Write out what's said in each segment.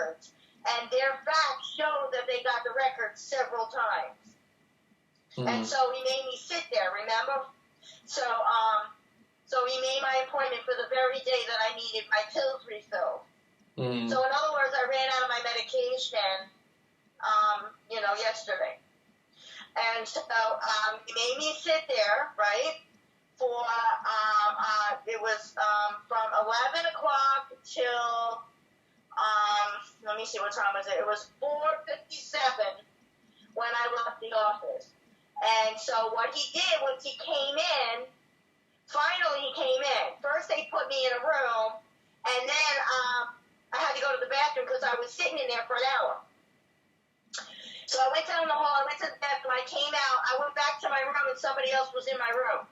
records. And their facts showed that they got the records several times. And so he made me sit there, remember? So he made my appointment for the very day that I needed my pills refilled. So in other words, I ran out of my medication, yesterday. And so he made me sit there, right, for, it was from 11 o'clock till, let me see, what time was it? It was 4:57 when I left the office. And so what he did was he came in. Finally, he came in. First, they put me in a room, and then I had to go to the bathroom because I was sitting in there for an hour. So I went down the hall. I went to the bathroom. I came out. I went back to my room, and somebody else was in my room.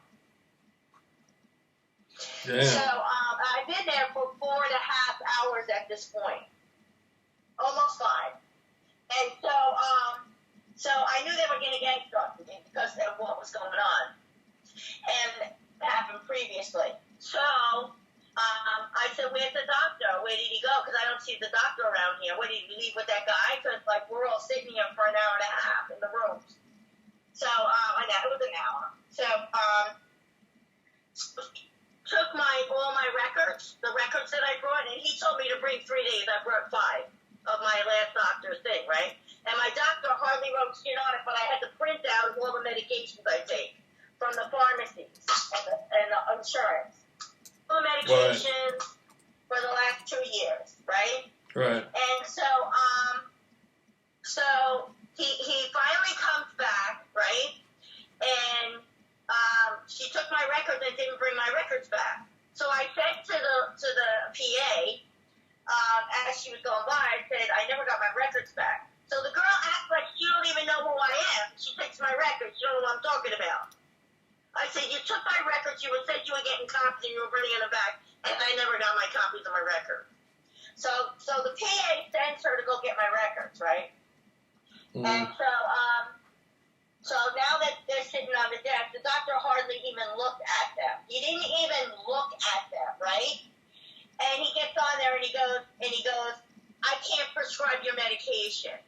Damn. So I've been there for 4.5 hours at this point. Almost 5. And so I knew they were getting gangster up to me because of what was going on. And it happened previously. So I said, where's the doctor? Where did he go? Because I don't see the doctor around here. Where did he leave with that guy? Because, we're all sitting here for an hour and a half in the rooms. So, it was an hour. So, took all my records, the records that I brought, and he told me to bring 3 days. I brought 5 of my last doctor's thing, right? And my doctor hardly wrote shit on it, but I had to print out all the medications I take from the pharmacies and the insurance. All the medications for the last 2 years, right? Right. And so he finally comes back, right? And she took my records and didn't bring my records back. So I said to the PA, as she was going by, I said, I never got my records back. So the girl acts like she don't even know who I am. She takes my records. She don't know what I'm talking about. I said, you took my records. You said you were getting copies and you were bringing them back, and I never got my copies of my record. So the PA sends her to go get my records, right? And so now that they're sitting on the desk, the doctor hardly even looked at them. He didn't even look at them, right? And he gets on there and he goes, I can't prescribe your medication.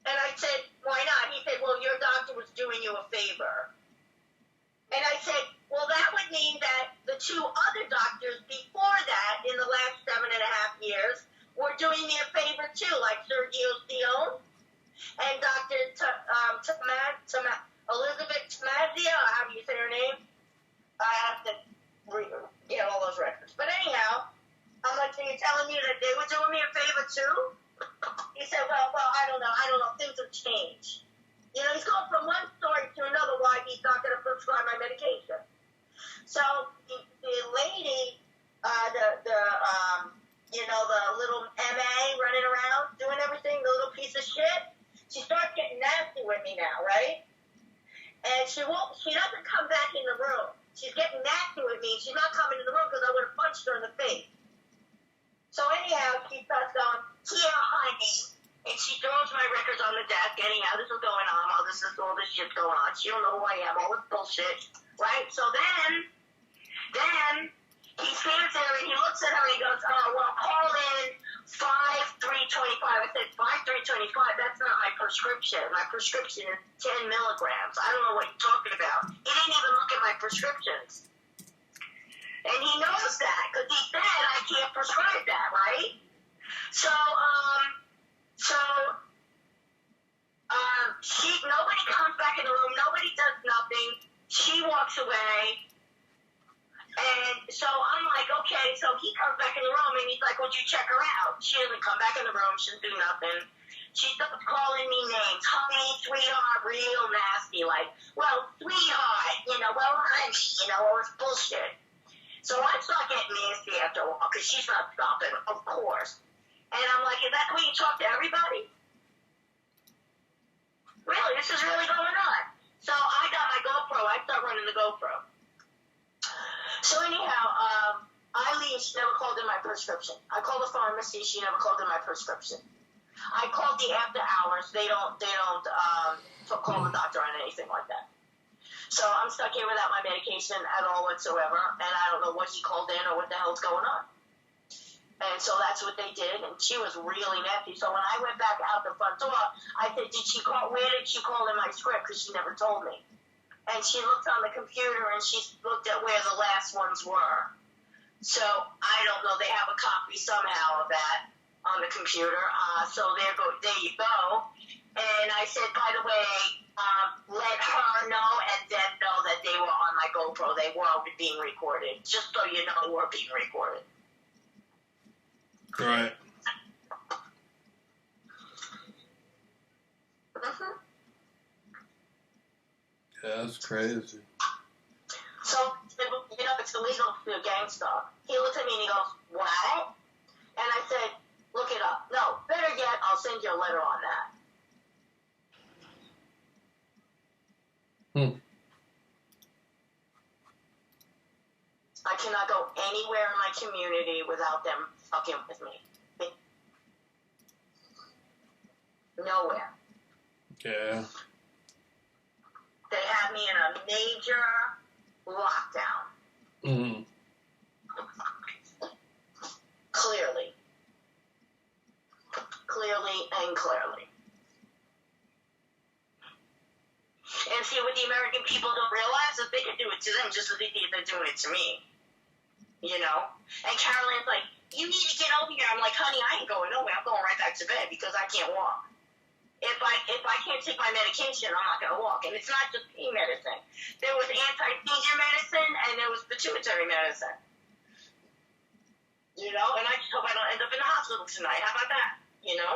And I said, why not? He said, well, your doctor was doing you a favor. And I said, well, that would mean that the 2 other doctors before that, in the last 7.5 years, were doing me a favor too, like Sergio Sion and Dr. Elizabeth Tamazia, how do you say her name? I have to get all those records. But anyhow, I'm like, so you're telling me that they were doing me a favor too? He said, well, I don't know. Things have changed. He's going from one story to another why he's not going to prescribe my medication. So the lady, the little MA running around doing everything, the little piece of shit, she starts getting nasty with me now, right? And she doesn't come back in the room. She's getting nasty with me. She's not coming in the room because I would have punched her in the face. So anyhow, she starts going, here, honey. And she throws my records on the desk. Anyhow, this is going on. All this shit's going on. She don't know who I am. All this bullshit. Right? So then he stands there and he looks at her and he goes, oh, well, call in 5-325. I said, 5-325? That's not my prescription. My prescription is 10 milligrams. I don't know what you're talking about. He didn't even look at my prescriptions. And he knows that because he said I can't prescribe that, right? So nobody comes back in the room. Nobody does nothing. She walks away. And so I'm like, okay. So he comes back in the room and he's like, would you check her out? She doesn't come back in the room. She doesn't do nothing. She starts calling me names. Honey, sweetheart, real nasty. Like, well, sweetheart, well, honey, all this bullshit. So I start getting nasty after a while because she's not stopping, of course. And I'm like, is that the way you talk to everybody? Really, this is really going on. So I got my GoPro. I start running the GoPro. So anyhow, Eileen, she never called in my prescription. I called the pharmacy. She never called in my prescription. I called the after hours. They don't call the doctor on anything like that. So I'm stuck here without my medication at all whatsoever, and I don't know what he called in or what the hell's going on. And so that's what they did, and she was really nasty. So when I went back out the front door, I said, where did she call in my script? Because she never told me. And she looked on the computer, and she looked at where the last ones were. So I don't know, they have a copy somehow of that on the computer. So there you go. And I said, by the way, let her know and them know that they were on my GoPro. They were being recorded. Just so you know, they were being recorded. Right. Mm-hmm. Yeah, that's crazy. So, it's illegal to do gang stuff. He looked at me and he goes, what? And I said, look it up. No, better yet, I'll send you a letter on that. I cannot go anywhere in my community without them fucking with me. Nowhere. Yeah. They have me in a major lockdown. Mm-hmm. Clearly and clearly. And see, what the American people don't realize is they can do it to them just as they think they're doing it to me. You know? And Caroline's like, you need to get over here. I'm like, honey, I ain't going nowhere. I'm going right back to bed because I can't walk. If I can't take my medication, I'm not going to walk. And it's not just pain medicine. There was anti-seizure medicine and there was pituitary medicine. You know? And I just hope I don't end up in the hospital tonight. How about that? You know?